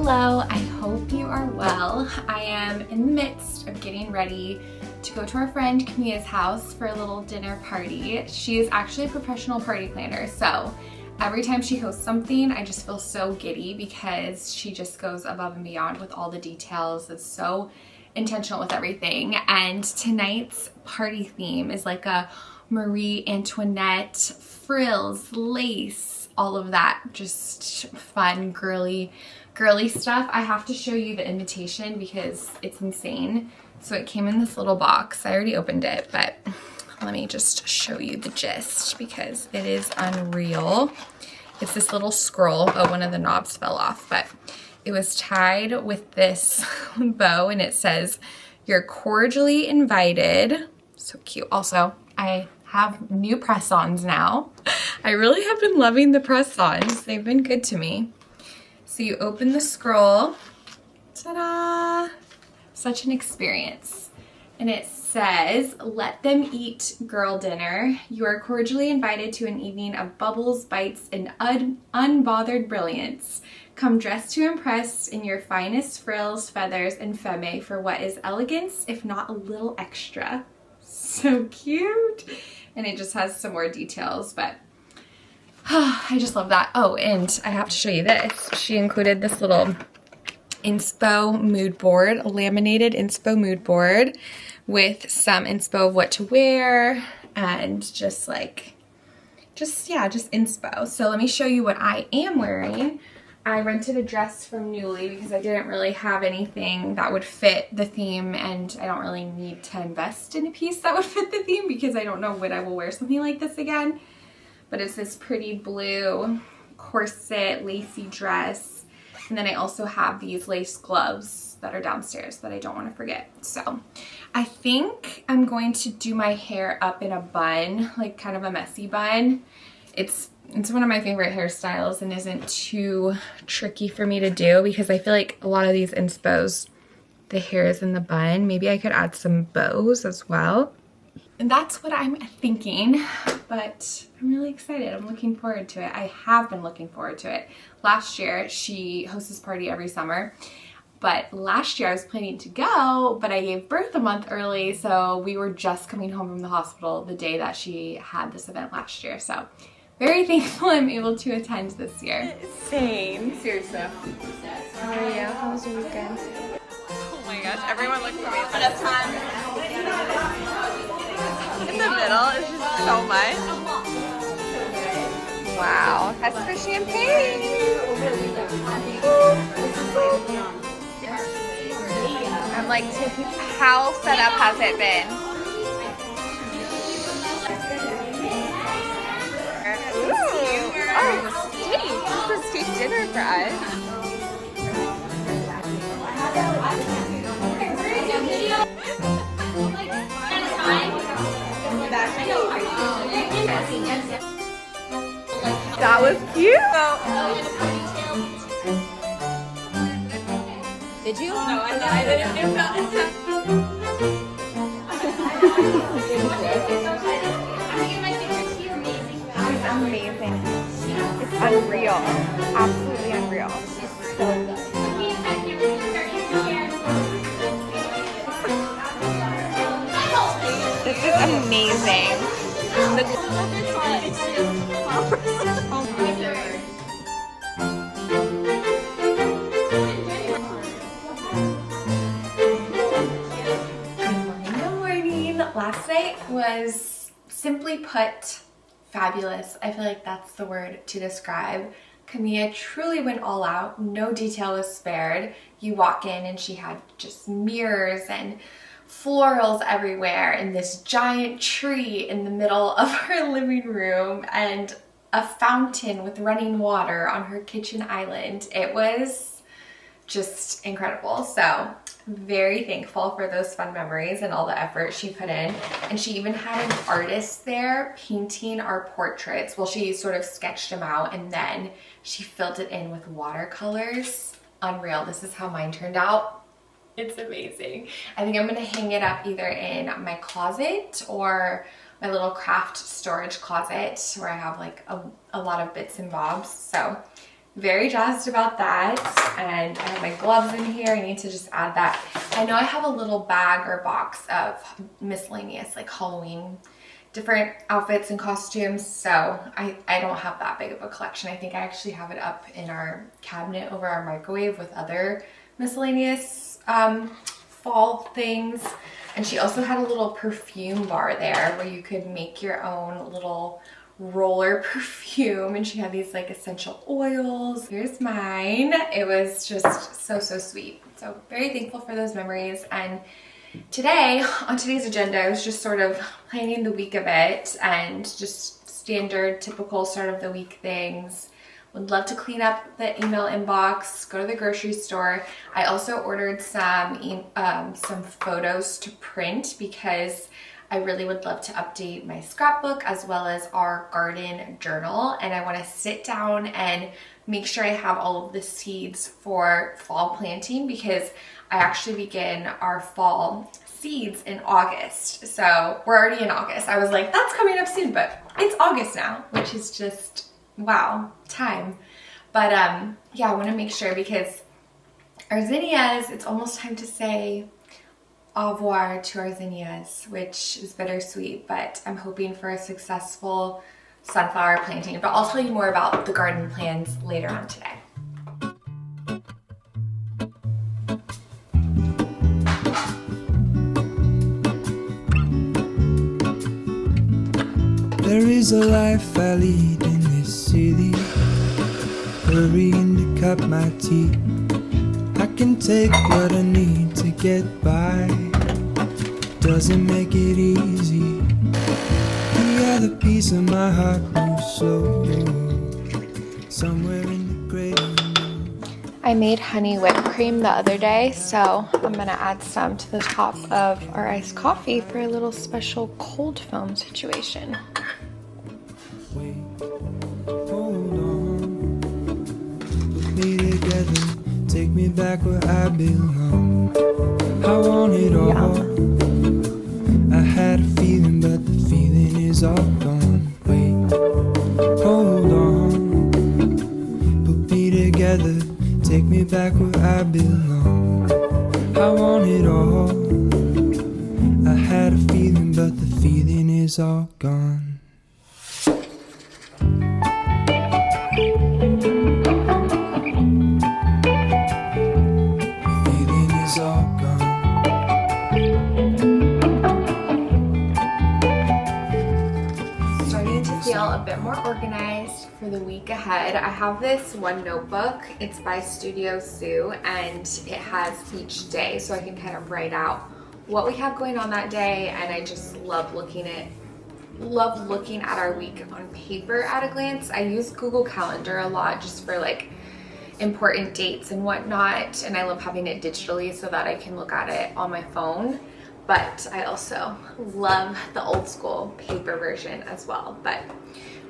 Hello, I hope you are well. I am in the midst of getting ready to go to our friend Camilla's house for a little dinner party. She is actually a professional party planner, so every time she hosts something, I just feel so giddy because she just goes above and beyond with all the details. It's so intentional with everything. And tonight's party theme is like a Marie Antoinette, frills, lace, all of that, just fun, girly stuff. I have to show you the invitation because it's insane. So it came in this little box. I already opened it, but let me just show you the gist because it is unreal. It's this little scroll. Oh, one of the knobs fell off, but it was tied with this bow and it says, "You're cordially invited." So cute. Also, I have new press-ons now. I really have been loving the press-ons. They've been good to me. So you open the scroll, ta-da! Such an experience. And it says, "Let them eat girl dinner. You are cordially invited to an evening of bubbles, bites, and unbothered brilliance. Come dressed to impress in your finest frills, feathers, and femme for what is elegance, if not a little extra." So cute. And it just has some more details, but I just love that. Oh, and I have to show you this. She included this little inspo mood board, a laminated inspo mood board with some inspo of what to wear and just inspo. So let me show you what I am wearing. I rented a dress from Nuuly because I didn't really have anything that would fit the theme, and I don't really need to invest in a piece that would fit the theme because I don't know when I will wear something like this again. But it's this pretty blue corset lacy dress, and then I also have these lace gloves that are downstairs that I don't want to forget. So I think I'm going to do my hair up in a bun, like kind of a messy bun. It's one of my favorite hairstyles and isn't too tricky for me to do because I feel like a lot of these inspos, the hair is in the bun. Maybe I could add some bows as well. And that's what I'm thinking, but I'm really excited. I'm looking forward to it. I have been looking forward to it. Last year, she hosts this party every summer, but last year I was planning to go, but I gave birth a month early, so we were just coming home from the hospital the day that she had this event last year. So very thankful I'm able to attend this year. Same. Seriously. How are you? How was your weekend? Oh my gosh, everyone looks amazing. Enough time. In the middle is just so much. Wow. That's for champagne. I'm like taking, how set up has it been? Ooh. Oh, steak. This is steak dinner for us. That was cute. Did you? No, I didn't. It's amazing. It's unreal. Absolutely unreal. This is amazing. Good morning. Last night was, simply put, fabulous. I feel like that's the word to describe. Camilla truly went all out. No detail was spared. You walk in and she had just mirrors and florals everywhere and this giant tree in the middle of her living room and a fountain with running water on her kitchen island. It was just incredible. So very thankful for those fun memories and all the effort she put in. And she even had an artist there painting our portraits. Well, she sort of sketched them out and then she filled it in with watercolors. Unreal. This is how mine turned out. It's amazing. I think I'm gonna hang it up either in my closet or my little craft storage closet where I have like a lot of bits and bobs. So very jazzed about that. And I have my gloves in here. I need to just add that. I know I have a little bag or box of miscellaneous like Halloween different outfits and costumes, so I don't have that big of a collection. I think I actually have it up in our cabinet over our microwave with other miscellaneous fall things. And she also had a little perfume bar there where you could make your own little roller perfume, and she had these like essential oils. Here's mine. It was just so sweet. So very thankful for those memories. And today, on today's agenda, I was just sort of planning the week a bit and just standard, typical start of the week things. Would love to clean up the email inbox, go to the grocery store. I also ordered some photos to print because I really would love to update my scrapbook as well as our garden journal. And I want to sit down and make sure I have all of the seeds for fall planting, because I actually begin our fall seeds in August. So we're already in August. I was like, that's coming up soon, but it's August now, which is just, wow, time. But yeah, I want to make sure, because our zinnias, it's almost time to say au revoir to our zinnias, which is bittersweet, but I'm hoping for a successful sunflower planting. But I'll tell you more about the garden plans later on today. There is a life I lead in this city, hurrying to cut my teeth. I can take what I need to get by, doesn't make it easy. The other piece of my heart moves slow, somewhere in the great unknown. I made honey whipped cream the other day, so I'm gonna add some to the top of our iced coffee for a little special cold foam situation. Wait, hold on, put me together, take me back where I belong. I want it all. I had a feeling, but the feeling is all gone. Wait, hold on, put me together, take me back where I belong. I want it all. I had a feeling, but the feeling is all gone. A bit more organized for the week ahead. I have this one notebook. It's by Studio Sue, and it has each day, so I can kind of write out what we have going on that day. And I just love looking at our week on paper at a glance. I use Google Calendar a lot just for like important dates and whatnot, and I love having it digitally so that I can look at it on my phone. But I also love the old school paper version as well. But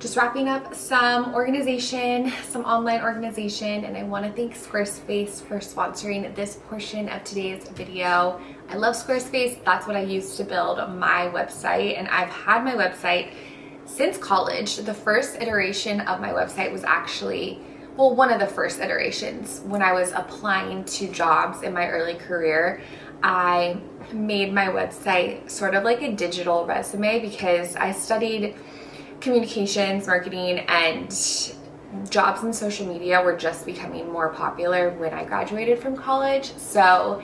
just wrapping up some organization, some online organization, and I want to thank Squarespace for sponsoring this portion of today's video. I love Squarespace. That's what I used to build my website, and I've had my website since college. The first iteration of my website was actually, well, one of the first iterations when I was applying to jobs in my early career. I made my website sort of like a digital resume because I studied communications, marketing, and jobs in social media were just becoming more popular when I graduated from college. So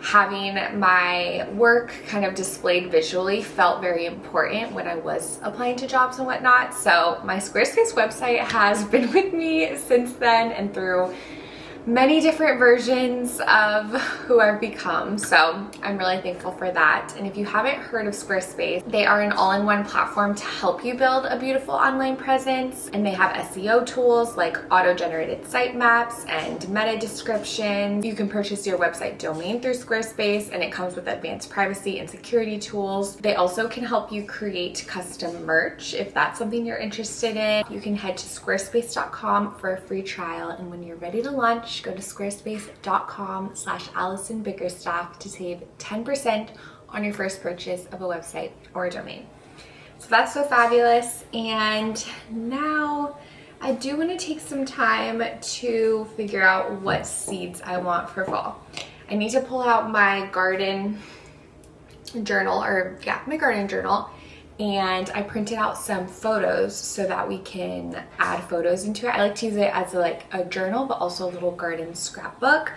having my work kind of displayed visually felt very important when I was applying to jobs and whatnot. So my Squarespace website has been with me since then and through many different versions of who I've become. So I'm really thankful for that. And if you haven't heard of Squarespace, they are an all-in-one platform to help you build a beautiful online presence. And they have SEO tools like auto-generated sitemaps and meta descriptions. You can purchase your website domain through Squarespace, and it comes with advanced privacy and security tools. They also can help you create custom merch if that's something you're interested in. You can head to squarespace.com for a free trial, and when you're ready to launch, go to squarespace.com/AllisonBiggerstaff to save 10% on your first purchase of a website or a domain. So that's so fabulous. And now I do want to take some time to figure out what seeds I want for fall. I need to pull out my garden journal, my garden journal, and I printed out some photos so that we can add photos into it. I like to use it as a journal, but also a little garden scrapbook.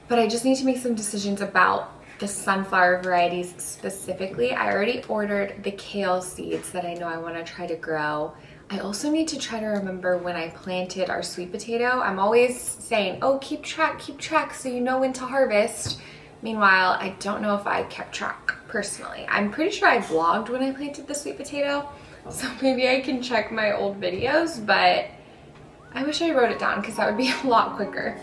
But I just need to make some decisions about the sunflower varieties specifically. I already ordered the kale seeds that I know I want to try to grow. I also need to try to remember when I planted our sweet potato. I'm always saying, oh, keep track so you know when to harvest. Meanwhile, I don't know if I kept track personally. I'm pretty sure I vlogged when I planted the sweet potato, so maybe I can check my old videos, but I wish I wrote it down because that would be a lot quicker.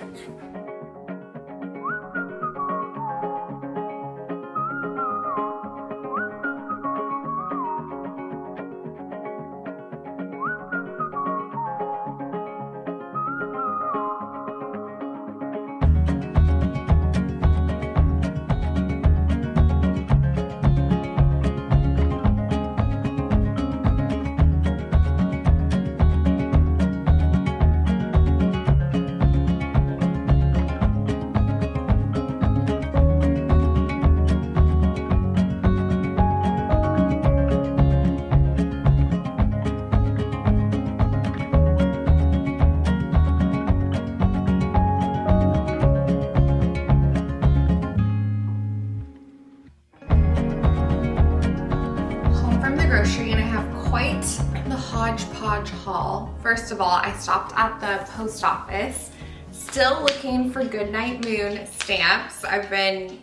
And I have quite the hodgepodge haul. First of all, I stopped at the post office, still looking for Goodnight Moon stamps. I've been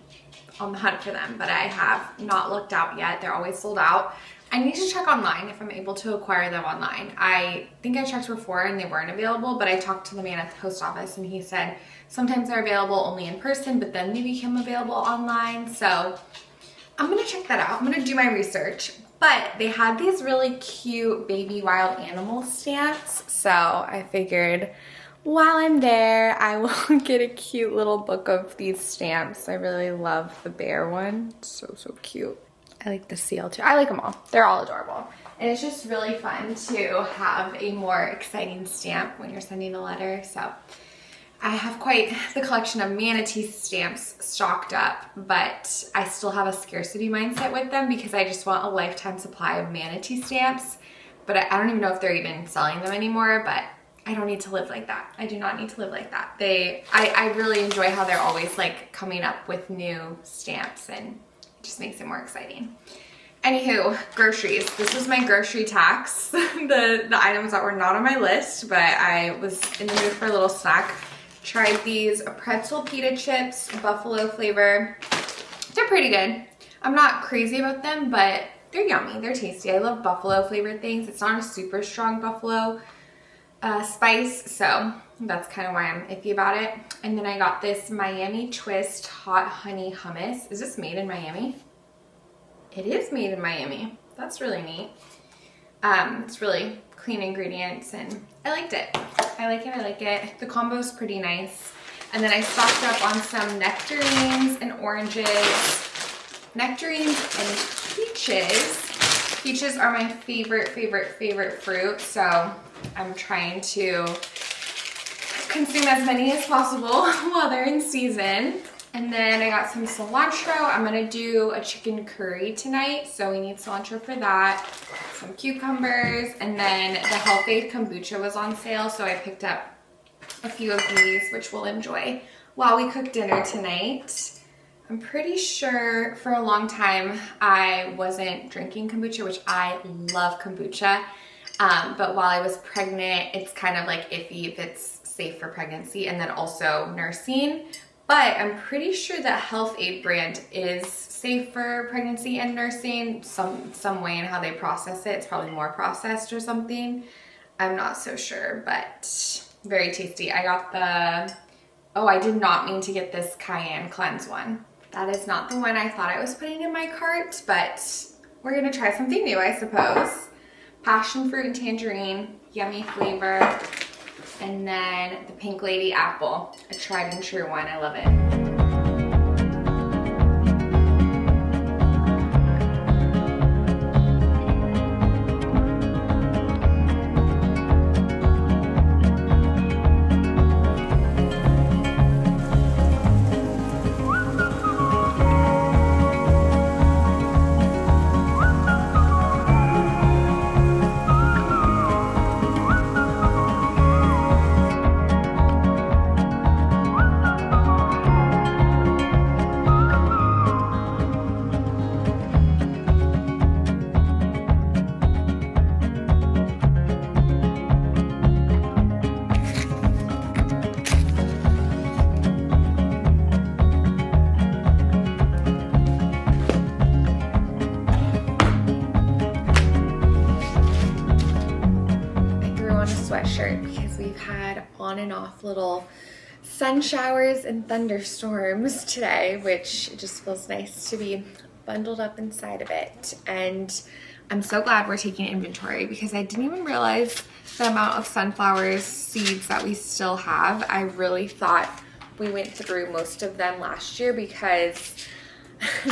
on the hunt for them, but I have not looked out yet. They're always sold out. I need to check online if I'm able to acquire them online. I think I checked before and they weren't available, but I talked to the man at the post office and he said sometimes they're available only in person, but then they become available online. So I'm gonna check that out. I'm gonna do my research. But they had these really cute baby wild animal stamps. So I figured while I'm there, I will get a cute little book of these stamps. I really love the bear one. So cute. I like the seal too. I like them all. They're all adorable. And it's just really fun to have a more exciting stamp when you're sending a letter. So I have quite the collection of manatee stamps stocked up, but I still have a scarcity mindset with them because I just want a lifetime supply of manatee stamps. But I don't even know if they're even selling them anymore, but I don't need to live like that. I do not need to live like that. I really enjoy how they're always coming up with new stamps, and it just makes it more exciting. Anywho, groceries. This was my grocery tax. the items that were not on my list, but I was in the mood for a little snack. Tried these pretzel pita chips, buffalo flavor. They're pretty good. I'm not crazy about them, but they're yummy. They're tasty. I love buffalo flavored things. It's not a super strong buffalo spice, so that's kind of why I'm iffy about it. And then I got this Miami Twist hot honey hummus. Is this made in Miami? It is made in Miami. That's really neat. It's really clean ingredients and I liked it. I like it. The combo's pretty nice. And then I stocked up on some nectarines and oranges. Nectarines and peaches. Peaches are my favorite fruit, so I'm trying to consume as many as possible while they're in season. And then I got some cilantro. I'm gonna do a chicken curry tonight, so we need cilantro for that. Some cucumbers, and then the Health Aid kombucha was on sale, so I picked up a few of these, which we'll enjoy while we cook dinner tonight. I'm pretty sure for a long time I wasn't drinking kombucha, which I love kombucha, but while I was pregnant, it's kind of iffy if it's safe for pregnancy and then also nursing. But I'm pretty sure that Health Aid brand is safe for pregnancy and nursing, some way in how they process it. It's probably more processed or something. I'm not so sure, but very tasty. I got the, oh, I did not mean to get this cayenne cleanse one. That is not the one I thought I was putting in my cart, but we're gonna try something new, I suppose. Passion fruit and tangerine, yummy flavor. And then the Pink Lady apple, a tried and true one. I love it. on and off little sun showers and thunderstorms today, which it just feels nice to be bundled up inside of it. And I'm so glad we're taking inventory because I didn't even realize the amount of sunflower seeds that we still have. I really thought we went through most of them last year because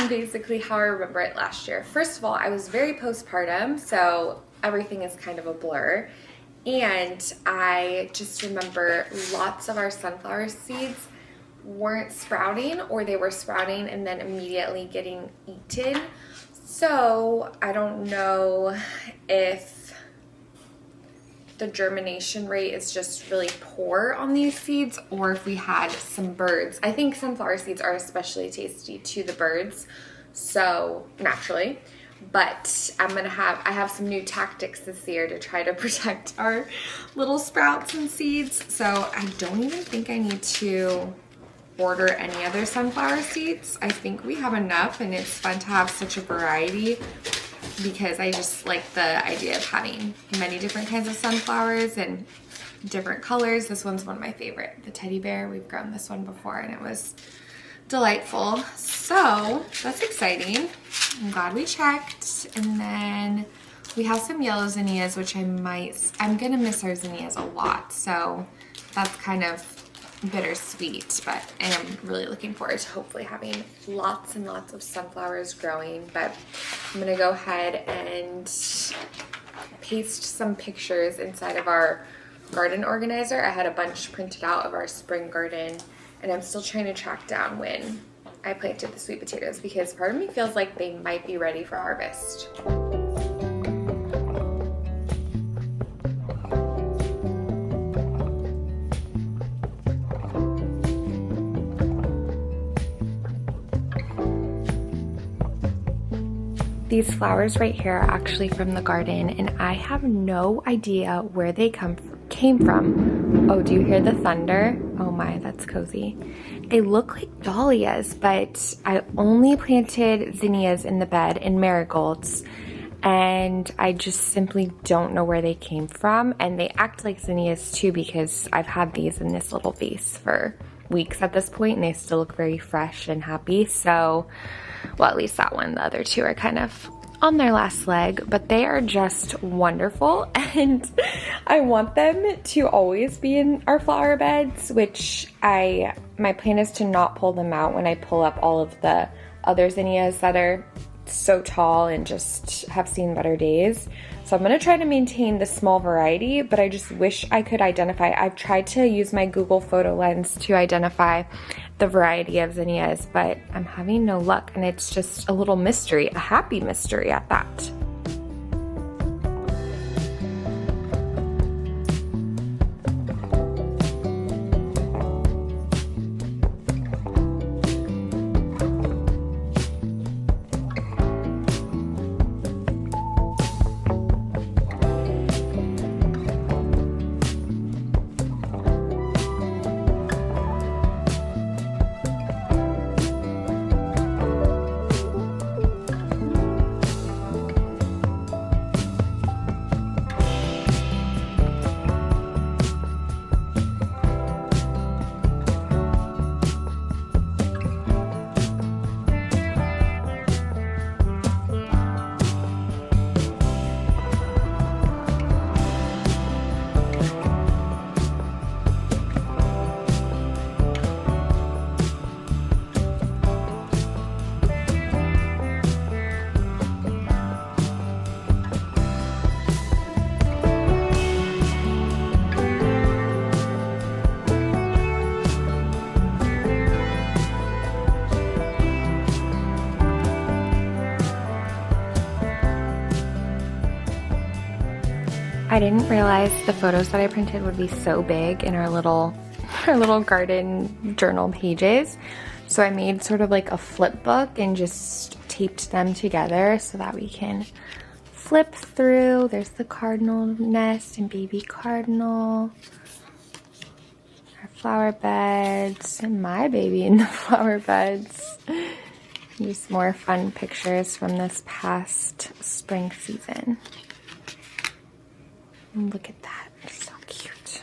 basically how I remember it last year. First of all, I was very postpartum, so everything is kind of a blur. And I just remember lots of our sunflower seeds weren't sprouting, or they were sprouting and then immediately getting eaten. So I don't know if the germination rate is just really poor on these seeds or if we had some birds. I think sunflower seeds are especially tasty to the birds, so naturally. But I have some new tactics this year to try to protect our little sprouts and seeds. So I don't even think I need to order any other sunflower seeds. I think we have enough, and it's fun to have such a variety because I just like the idea of having many different kinds of sunflowers and different colors. This one's one of my favorite, the teddy bear. We've grown this one before and it was delightful. So that's exciting. I'm glad we checked. And then we have some yellow zinnias, which I'm gonna miss our zinnias a lot. So that's kind of bittersweet, but I am really looking forward to hopefully having lots and lots of sunflowers growing. But I'm gonna go ahead and paste some pictures inside of our garden organizer. I had a bunch printed out of our spring garden, and I'm still trying to track down when I planted the sweet potatoes because part of me feels like they might be ready for harvest. These flowers right here are actually from the garden, and I have no idea where they came from. Oh, do you hear the thunder? Oh my, that's cozy. They look like dahlias, but I only planted zinnias in the bed and marigolds, and I just simply don't know where they came from. And they act like zinnias too because I've had these in this little vase for weeks at this point, and they still look very fresh and happy. So, well, at least that one. The other two are kind of on their last leg, but they are just wonderful, and I want them to always be in our flower beds, which my plan is to not pull them out when I pull up all of the other zinnias that are so tall and just have seen better days. So I'm going to try to maintain the small variety, but I just wish I could identify. I've tried to use my Google photo lens to identify the variety of zinnias, but I'm having no luck, and it's just a little mystery, a happy mystery at that. I didn't realize the photos that I printed would be so big in our little garden journal pages. So I made sort of like a flip book and just taped them together so that we can flip through. There's the cardinal nest and baby cardinal, our flower beds, and my baby in the flower beds. Use more fun pictures from this past spring season. Look at that, so cute.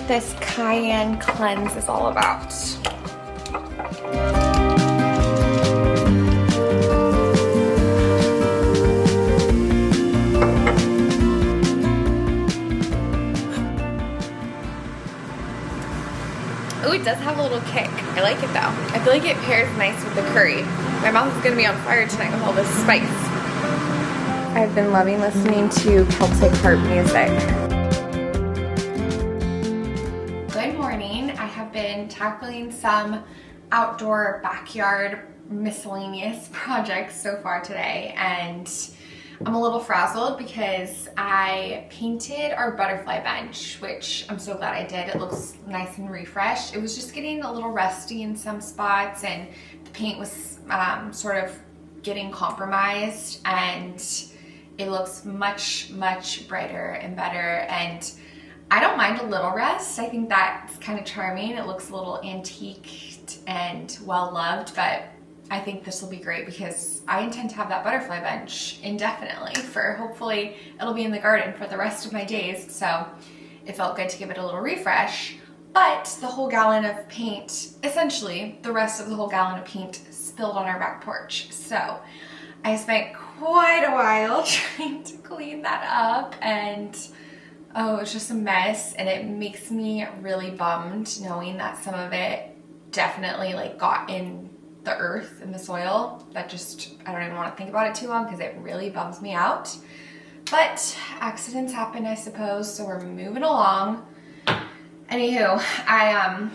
This cayenne cleanse is all about. Oh, it does have a little kick. I like it though. I feel like it pairs nice with the curry. My mouth is gonna be on fire tonight with all this spice. I've been loving listening to Celtic harp music. Tackling some outdoor backyard miscellaneous projects so far today, and I'm a little frazzled because I painted our butterfly bench, which I'm so glad I did. It looks nice and refreshed. It was just getting a little rusty in some spots, and the paint was sort of getting compromised, and it looks much brighter and better. And I don't mind a little rust. I think that's kind of charming. It looks a little antiqued and well loved, but I think this will be great because I intend to have that butterfly bench indefinitely for, hopefully it'll be in the garden for the rest of my days. So it felt good to give it a little refresh, but the whole gallon of paint, essentially the rest of the whole gallon of paint spilled on our back porch. So I spent quite a while trying to clean that up, and oh, it's just a mess, and it makes me really bummed knowing that some of it definitely like got in the earth and the soil. That just, I don't even want to think about it too long because it really bums me out. But accidents happen, I suppose, so we're moving along. Anywho, I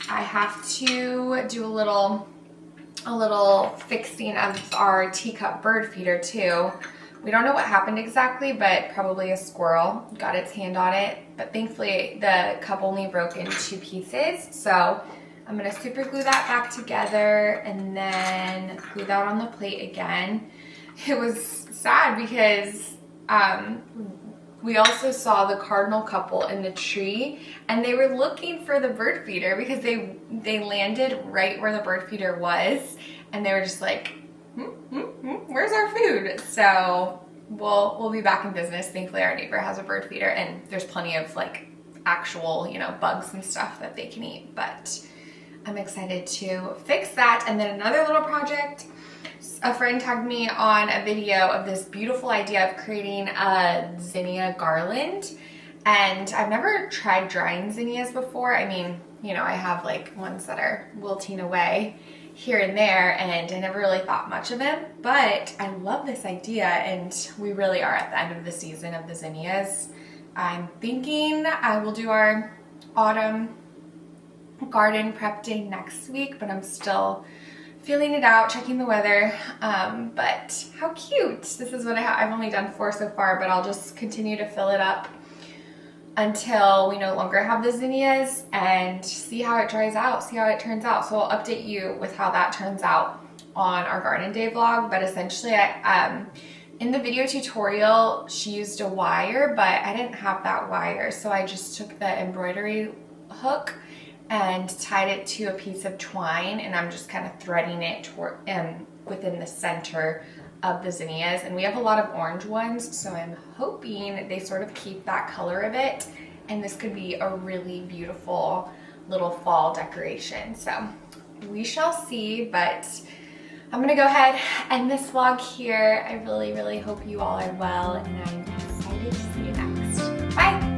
have to do a little fixing of our teacup bird feeder too. We don't know what happened exactly, but probably a squirrel got its hand on it. But thankfully, the cup only broke in 2 pieces. So I'm gonna super glue that back together and then glue that on the plate again. It was sad because we also saw the cardinal couple in the tree, and they were looking for the bird feeder because they landed right where the bird feeder was, and they were just like, where's our food? So we'll be back in business. Thankfully our neighbor has a bird feeder, and there's plenty of like actual, you know, bugs and stuff that they can eat, but I'm excited to fix that. And then another little project, a friend tagged me on a video of this beautiful idea of creating a zinnia garland, and I've never tried drying zinnias before. I mean, you know, I have like ones that are wilting away here and there, and I never really thought much of them, but I love this idea, and we really are at the end of the season of the zinnias. I'm thinking I will do our autumn garden prep day next week, but I'm still feeling it out, checking the weather. But how cute. This is what I've only done 4 so far, but I'll just continue to fill it up until we no longer have the zinnias and see how it dries out, see how it turns out. So I'll update you with how that turns out on our garden day vlog. But essentially, in the video tutorial, she used a wire, but I didn't have that wire. So I just took the embroidery hook and tied it to a piece of twine, and I'm just kind of threading it toward, within the center of the zinnias, and we have a lot of orange ones, so I'm hoping they sort of keep that color of it, and this could be a really beautiful little fall decoration. So we shall see, but I'm gonna go ahead and end this vlog here. I really hope you all are well, and I'm excited to see you next. Bye!